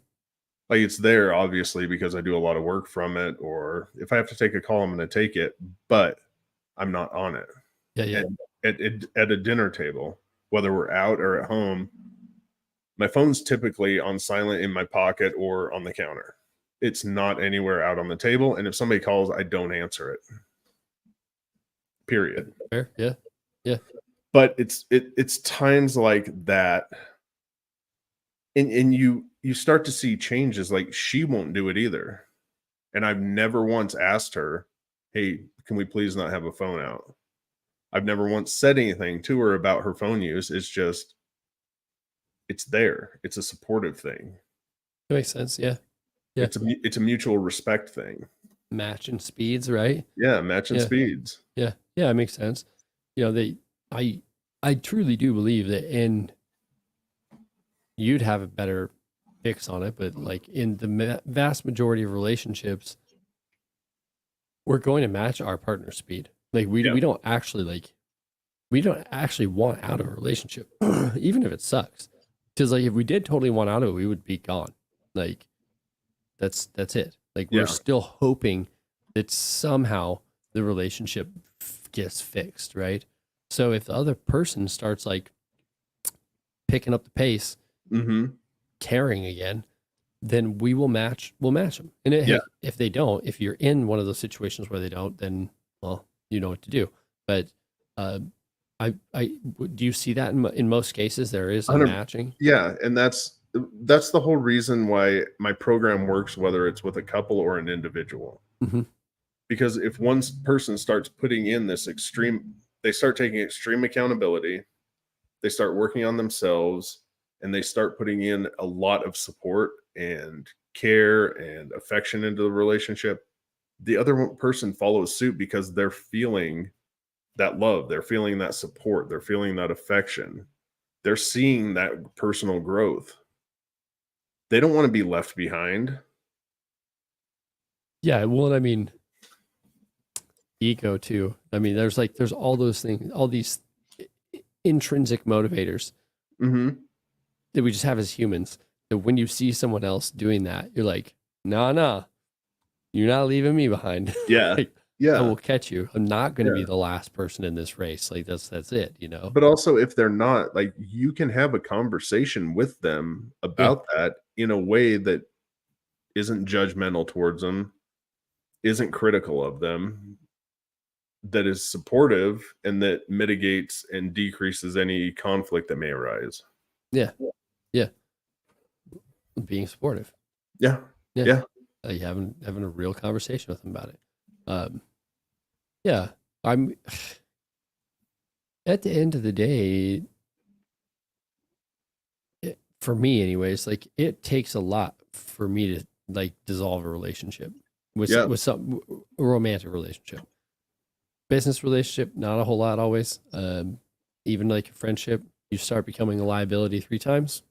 Like it's there obviously because I do a lot of work from it, or if I have to take a call, I'm going to take it, but I'm not on it. Yeah, yeah. And at a dinner table, whether we're out or at home, my phone's typically on silent in my pocket or on the counter. It's not anywhere out on the table. And if somebody calls, I don't answer it. Period. Fair. Yeah. Yeah. But it's times like that, and you start to see changes. Like she won't do it either, and I've never once asked her, "Hey, can we please not have a phone out?" I've never once said anything to her about her phone use. It's just it's there. It's a supportive thing. That makes sense. Yeah. Yeah. It's a mutual respect thing. Matching speeds, right? Yeah, matching Yeah. speeds. Yeah. Yeah. It makes sense. I, I truly do believe that you'd have a better fix on it, but like in the vast majority of relationships, we're going to match our partner's speed. Like Yeah. we don't actually want out of a relationship, even if it sucks. Because like if we did totally want out of it, we would be gone. Like that's it. Like we're Yeah. still hoping that somehow the relationship gets fixed, right? So if the other person starts like picking up the pace, Mm-hmm. caring again, then we'll match them. And Yeah. hey, if they don't, if you're in one of those situations where they don't, then well, you know what to do. But uh, do you see that in most cases there is a 100. matching? Yeah, and that's the whole reason why my program works, whether it's with a couple or an individual. Hmm. Because if person starts putting in this extreme, they start taking extreme accountability, they start working on themselves, and they start putting in a lot of support and care and affection into the relationship, the other person follows suit because they're feeling that love, they're feeling that support, they're feeling that affection, they're seeing that personal growth. They don't want to be left behind. Yeah, well, and I mean ego too. I mean, there's all those things, all these intrinsic motivators Hmm. that we just have as humans. That when you see someone else doing that, you're like, nah, nah, you're not leaving me behind. Yeah. Like, I Yeah. will catch you. I'm not going to be Yeah. the last person in this race. Like that's it, you know? But also, if they're not, like, you can have a conversation with them Yeah. about that in a way that isn't judgmental towards them, isn't critical of them, that is supportive, and that mitigates and decreases any conflict that may arise. Yeah. Yeah. Being supportive. Yeah. Yeah. Yeah. Like having a real conversation with them about it. Um, yeah. I'm at the end of the day, for me anyways, like it takes a lot for me to like dissolve a relationship with Yeah. with some a romantic relationship. Business relationship, not a whole lot always. Even like a friendship, you start becoming a liability 3 times.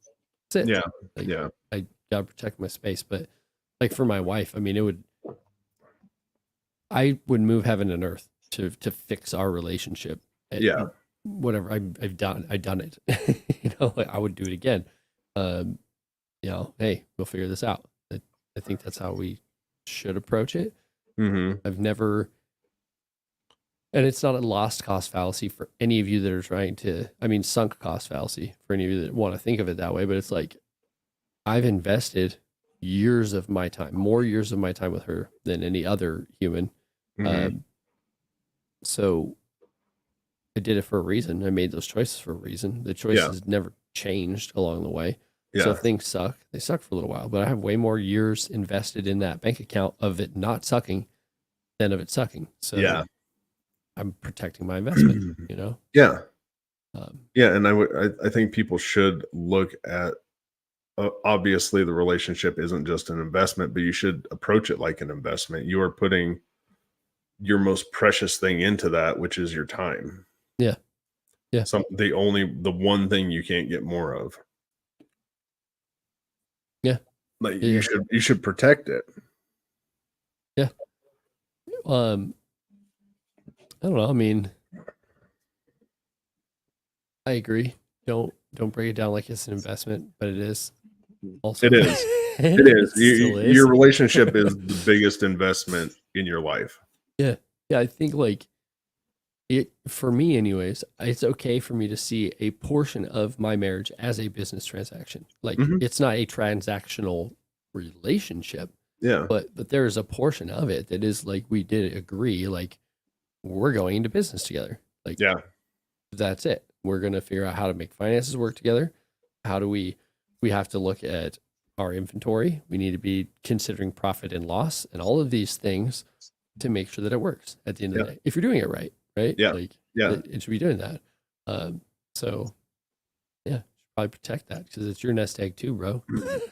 That's it. Yeah. Like Yeah. I gotta protect my space. But like for my wife, I mean, I would move heaven and earth to fix our relationship. Yeah. Whatever I've done it. You know, like I would do it again. Um, you know, hey, we'll figure this out. I think that's how we should approach it. Mm-hmm. I've never, and it's not a lost cost fallacy for any of you that are trying to, I mean, sunk cost fallacy for any of you that want to think of it that way, but it's like, I've invested years of my time, more years of my time with her than any other human. Mm-hmm. So I did it for a reason. I made those choices for a reason. The choices never changed along the way. So Yeah. if things suck, they suck for a little while, but I have way more years invested in that bank account of it not sucking than of it sucking. So Yeah. I'm protecting my investment, you know? Yeah. Um, Yeah. And I think people should look at, obviously the relationship isn't just an investment, but you should approach it like an investment. You are putting your most precious thing into that, which is your time. yeah. Yeah. The one thing you can't get more of. Yeah. Like Yeah. you should protect it. Yeah. I don't know. I mean, I agree. Don't break it down like it's an investment, but it is. Also, It is. It is. Still is. Your relationship is the biggest investment in your life. Yeah. Yeah. I think like it, for me anyways, it's okay for me to see a portion of my marriage as a business transaction. Like Mhm. it's not a transactional relationship, Yeah. but there is a portion of it that is like we did agree, like we're going into business together. Like Yeah. that's it. We're gonna figure out how to make finances work together. How do we have to look at our inventory. We need to be considering profit and loss and all of these things to make sure that it works at the end of the day. If you're doing it right, right? Yeah. Like Yeah. it should be doing that. So yeah, should probably protect that because it's your nest egg too, bro.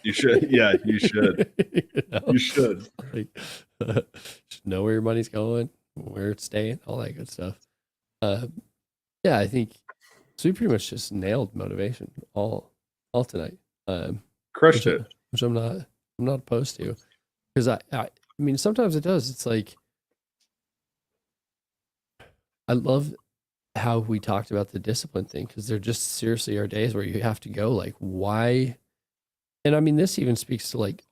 You should. Yeah, you should. You know? You should. Like, should know where your money's going, where it's staying, all that good stuff. Yeah, I think so. We pretty much just nailed motivation all tonight. Crushed it. Which I'm not opposed to, because I mean sometimes it does. It's like I love how we talked about the discipline thing because there just seriously are days where you have to go like why, and I mean this even speaks to like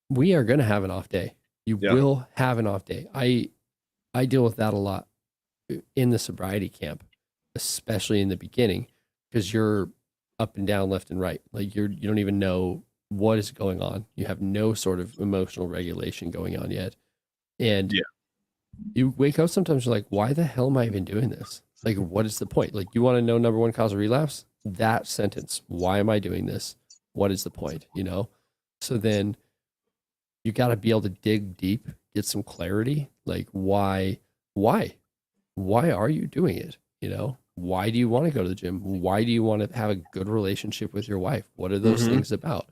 we are gonna have an off day. You will have an off day. I deal with that a lot in the sobriety camp, especially in the beginning, because you're up and down, left and right. Like you don't even know what is going on. You have no sort of emotional regulation going on yet. And you wake up sometimes you're like, why the hell am I even doing this? Like, what is the point? Like, you want to know number one cause of relapse? That sentence. Why am I doing this? What is the point? You know? So then you got to be able to dig deep, get some clarity. Like, why are you doing it? You know, why do you want to go to the gym? Why do you want to have a good relationship with your wife? What are those things about?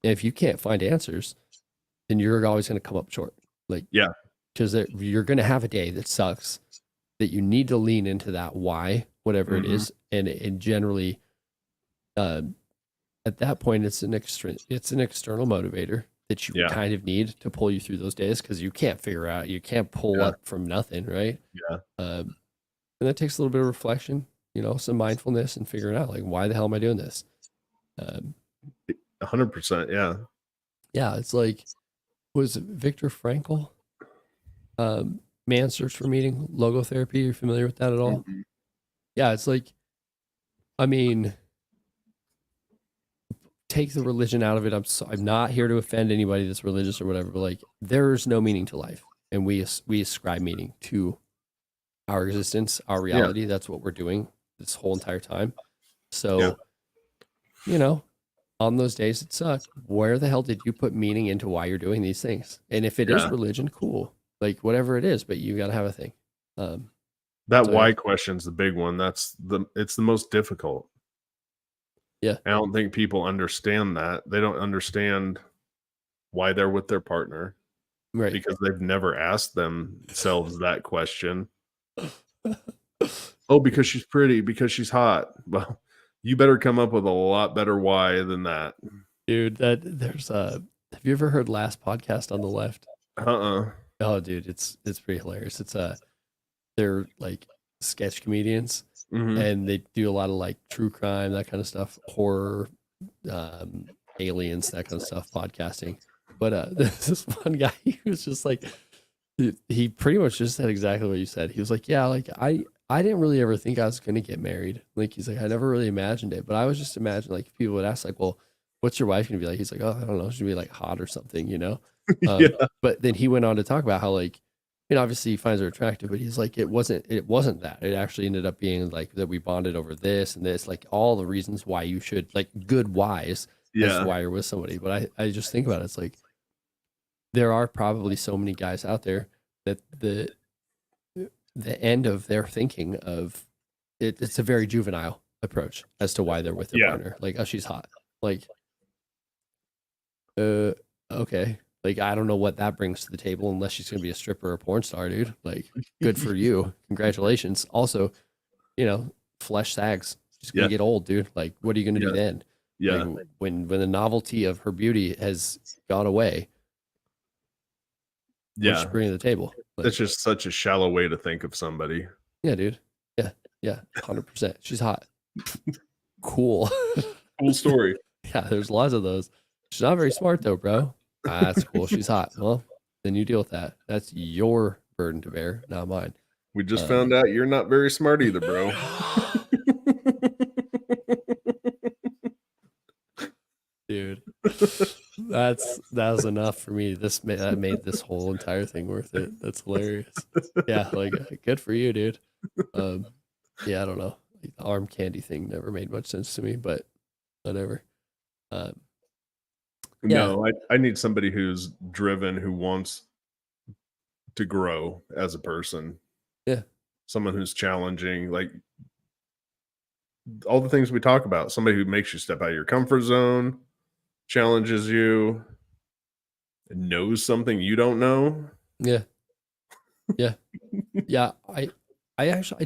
And if you can't find answers, then you're always going to come up short. Like, because you're going to have a day that sucks, that you need to lean into that why, whatever it is. And generally, at that point, it's an external motivator that you kind of need to pull you through those days because you can't figure out, you can't pull up from nothing, right? And that takes a little bit of reflection, you know, some mindfulness and figuring out like, why the hell am I doing this? 100%. Yeah. Yeah. It's like, was it Viktor Frankl? Man's Search for Meaning, logotherapy. Are you familiar with that at all? Yeah. It's like, I mean, take the religion out of it. I'm not here to offend anybody that's religious or whatever, but like there's no meaning to life. And we ascribe meaning to our existence, our reality. That's what we're doing this whole entire time. So, you know, on those days it sucked. Where the hell did you put meaning into why you're doing these things? And if it is religion, cool. Like whatever it is, but you got to have a thing. That why question's the big one. It's the most difficult. Yeah. I don't think people understand that. They don't understand why they're with their partner Right. because they've never asked themselves that question. Oh, because she's pretty, because she's hot. Well, you better come up with a lot better why than that. Dude, there's have you ever heard Last Podcast on the Left? Uh-uh. Oh, dude, it's pretty hilarious. They're like sketch comedians, Mhm. and they do a lot of like true crime, that kind of stuff, horror, um, aliens, that kind of stuff, podcasting. But there's this one guy, he was just like, he pretty much just said exactly what you said. He was like, yeah, like I didn't really ever think I was gonna get married. Like he's like, I never really imagined it, but I was just imagining like people would ask like, well, what's your wife gonna be like? He's like, oh, I don't know, she's gonna be like hot or something, you know. Yeah. But then he went on to talk about how like, you know, obviously he finds her attractive, but he's like, it wasn't that. It actually ended up being like that we bonded over this and this, like all the reasons why you should like good whys as to Yeah. why you're with somebody. But I just think about it, it's like there are probably so many guys out there that the end of their thinking of it, it's a very juvenile approach as to why they're with their Yeah. partner. Like, oh, she's hot. Like, okay. Like, I don't know what that brings to the table unless she's gonna be a stripper or a porn star, dude. Like, good for you. Congratulations. Also, you know, flesh sags. She's gonna Yeah. get old, dude. Like, what are you gonna do Yeah. then? Like Yeah. when the novelty of her beauty has gone away, what's she Yeah. bringing to the table? Like, That's just such a shallow way to think of somebody. yeah, dude. Yeah, yeah, 100%. She's hot. Cool. Cool story. Yeah, there's lots of those. She's not very smart though, bro. Ah, that's cool. She's hot. Well, then you deal with that. That's your burden to bear, not mine. We just Um, found out you're not very smart either, bro. dude, that was enough for me. That made this whole entire thing worth it. That's hilarious. Yeah, like good for you, dude. Um, yeah, I don't know. Like, the arm candy thing never made much sense to me, but whatever. Um, yeah, No, I need somebody who's driven, who wants to grow as a person, yeah, someone who's challenging, like all the things we talk about, somebody who makes you step out of your comfort zone, challenges you, knows something you don't know. yeah, yeah, yeah. I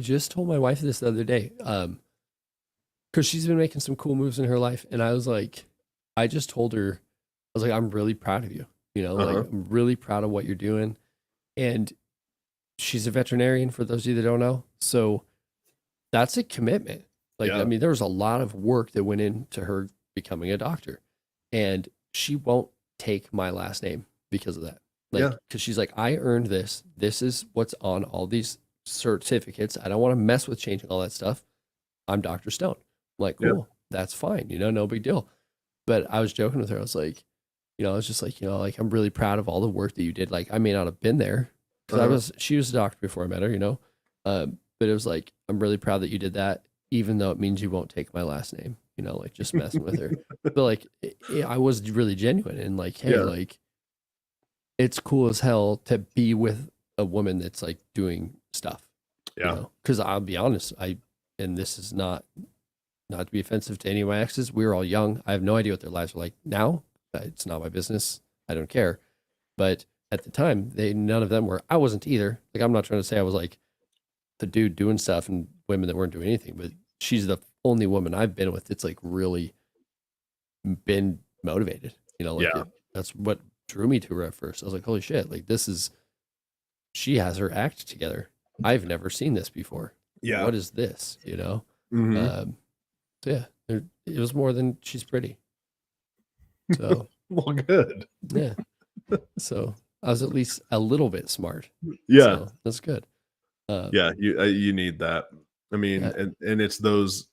just told my wife this the other day. Because she's been making some cool moves in her life, and I was like, I just told her, I was like, I'm really proud of you. You know, like Uh-huh. I'm really proud of what you're doing. And she's a veterinarian, for those of you that don't know. So that's a commitment. Like, I Yeah. mean, there was a lot of work that went into her becoming a doctor, and she won't take my last name because of that. Like, Yeah. because she's like, I earned this. This is what's on all these certificates. I don't want to mess with changing all that stuff. I'm Dr. Stone. I'm like, Yeah. cool, that's fine. You know, no big deal. But I was joking with her. I was like, you know, I was just like, you know, like I'm really proud of all the work that you did. Like, I may not have been there because Uh-huh. she was a doctor before I met her, you know. But it was like, I'm really proud that you did that, even though it means you won't take my last name, you know, like just messing with her. But like, I was really genuine and like, hey, Yeah. like, it's cool as hell to be with a woman that's like doing stuff, you Yeah. know, because I'll be honest, and this is not to be offensive to any of my exes. We were all young. I have no idea what their lives were like now. It's not my business. I don't care. But at the time, none of them were. I wasn't either. Like, I'm not trying to say I was like the dude doing stuff and women that weren't doing anything, but she's the only woman I've been with that's like really been motivated. You know, like Yeah. that's what drew me to her at first. I was like, holy shit, like she has her act together. I've never seen this before. Yeah. What is this? You know? Mhm. So yeah, it was more than she's pretty. So Well, good. yeah, so I was at least a little bit smart. Yeah. So that's good. Yeah. You need that. I mean, Yeah, and it's those,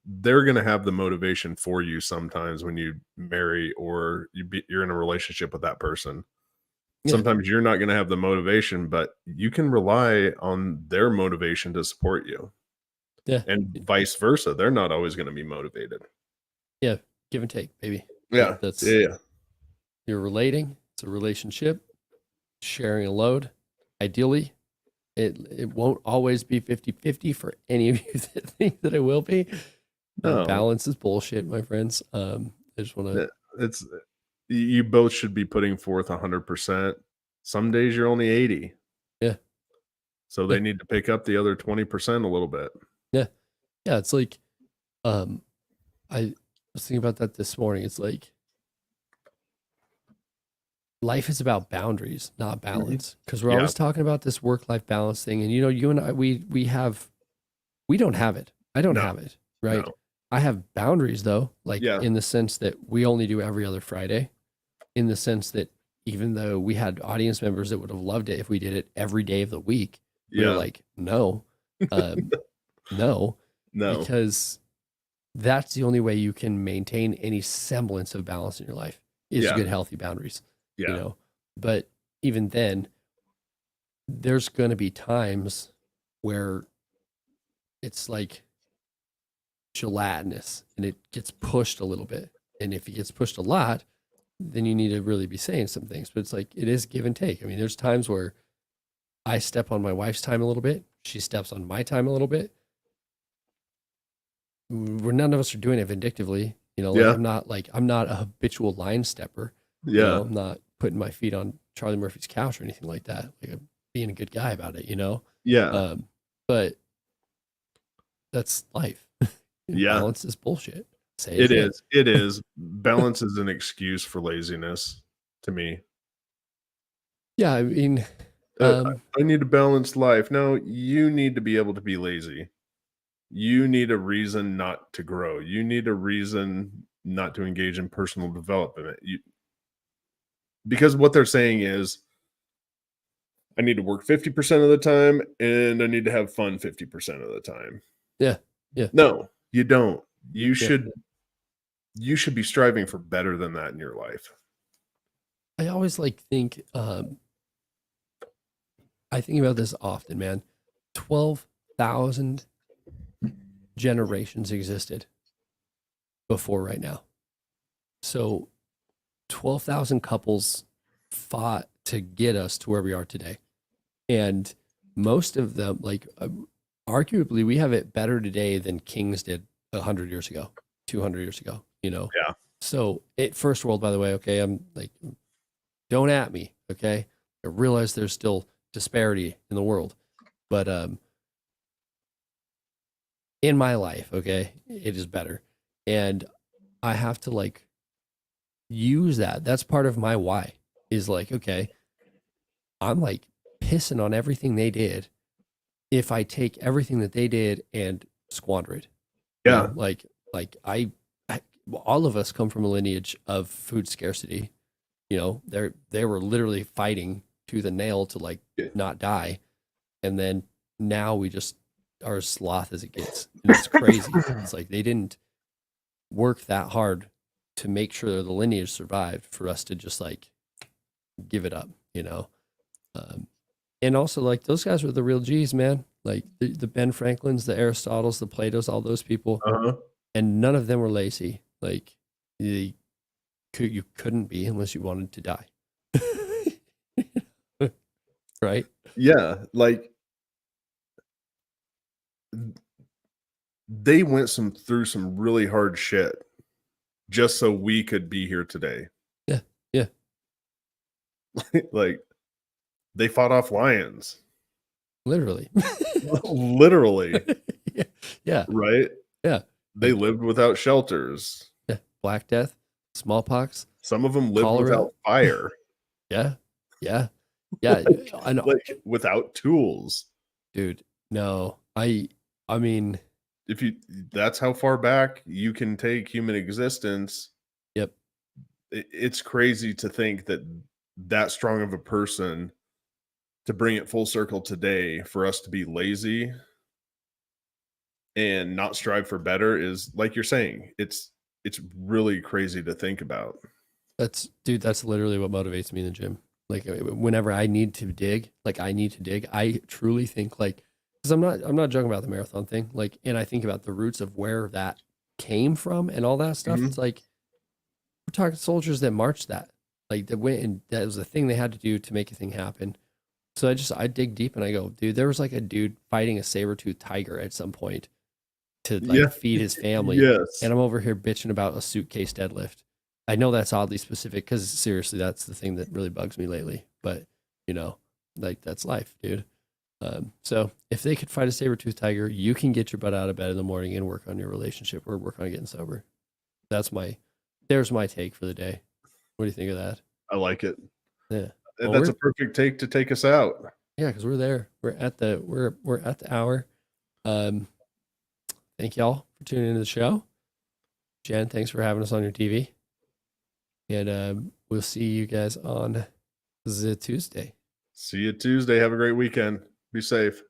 they're going to have the motivation for you sometimes when you marry or you're in a relationship with that person. yeah, Sometimes you're not going to have the motivation, but you can rely on their motivation to support you, yeah, and vice versa. They're not always going to be motivated. yeah. Give and take, baby. Yeah. That's Yeah. you're relating. It's a relationship, sharing a load. Ideally, it won't always be 50-50 for any of you that think that it will be. No, Balance is bullshit, my friends. I just want to, it's you both should be putting forth 100%. Some days you're only 80. yeah, So yeah, they need to pick up the other 20% a little bit. yeah, yeah. It's like, um, I was thinking about that this morning. It's like life is about boundaries, not Mhm. balance. Because we're Yeah. always talking about this work-life balance thing, and you know, you and I, we don't have it. I don't No, have it, right? no. I have boundaries though, like Yeah. in the sense that we only do every other Friday, in the sense that even though we had audience members that would have loved it if we did it every day of the week, we were Yeah. like, no, um, no, No. because that's the only way you can maintain any semblance of balance in your life is Yeah. good, healthy boundaries, you Yeah. know. But even then, there's going to be times where it's like gelatinous and it gets pushed a little bit. And if it gets pushed a lot, then you need to really be saying some things. But it's like it is give and take. I mean, there's times where I step on my wife's time a little bit, she steps on my time a little bit. Where none of us are doing it vindictively. You know, Yeah. like I'm not a habitual line stepper. You know, Yeah. I'm not putting my feet on Charlie Murphy's couch or anything like that. Like I'm being a good guy about it, you know? Yeah. But that's life. Yeah. Balance is bullshit. Say it It again. is. It is. Balance is an excuse for laziness to me. Yeah, I mean, Uh, um, I need a balanced life. No, you need to be able to be lazy. You need a reason not to grow. You need a reason not to engage in personal development. Because what they're saying is, I need to work 50% of the time and I need to have fun 50% of the time. yeah, yeah, No, you don't. You yeah. should you should be striving for better than that in your life. I always like think, I think about this often, man. 12,000 generations existed before right now. So 12,000 couples fought to get us to where we are today. And most of them, like, arguably, we have it better today than kings did 100 years ago, 200 years ago, you know? Yeah. So, first world, by the way, okay, I'm like, don't at me, okay? I realize there's still disparity in the world, but in my life, okay, it is better. And I have to like use that. That's part of my why is like, okay, I'm like pissing on everything they did if I take everything that they did and squander it. You Yeah. know, like I all of us come from a lineage of food scarcity. You know, they were literally fighting to the nail to like Yeah. not die, and then now we just are as sloth as it gets. And it's crazy. It's like they didn't work that hard to make sure the lineage survived for us to just like give it up, you know. Um, and also like those guys were the real G's, man. Like the Ben Franklins, the Aristotles, the Platos, all those people, Uh-huh. and none of them were lazy. Like you couldn't be unless you wanted to die, right? Yeah, like they went through some really hard shit just so we could be here today. Yeah, yeah, Like they fought off lions. literally. Literally, Yeah, yeah, right? yeah. They Like lived without shelters. yeah, Black Death, smallpox, Some of them lived cholera. without fire, Yeah, yeah, yeah. I know, like without tools. dude. No, I mean, If you That's how far back you can take human existence. yep. It's crazy to think that that strong of a person to bring it full circle today for us to be lazy and not strive for better is like you're saying, it's really crazy to think about. That's dude, that's literally what motivates me in the gym. Like whenever I need to dig, like I need to dig, I truly think like because I'm not joking about the marathon thing. Like, and I think about the roots of where that came from and all that stuff. Mhm. It's like we're talking soldiers that marched that. Like that went and that was the thing they had to do to make a thing happen. So I dig deep and I go, dude, there was like a dude fighting a saber-toothed tiger at some point to Yeah. like feed his family. Yes. And I'm over here bitching about a suitcase deadlift. I know that's oddly specific because seriously, that's the thing that really bugs me lately. But you know, like that's life, dude. So if they could fight a saber-toothed tiger, you can get your butt out of bed in the morning and work on your relationship or work on getting sober. There's my take for the day. What do you think of that? I like it. Yeah. And Well, that's a perfect take to take us out. yeah, because we're there. We're at the hour. Thank y'all for tuning into the show. Jen, thanks for having us on your TV. And we'll see you guys on the Tuesday. See you Tuesday. Have a great weekend. Be safe.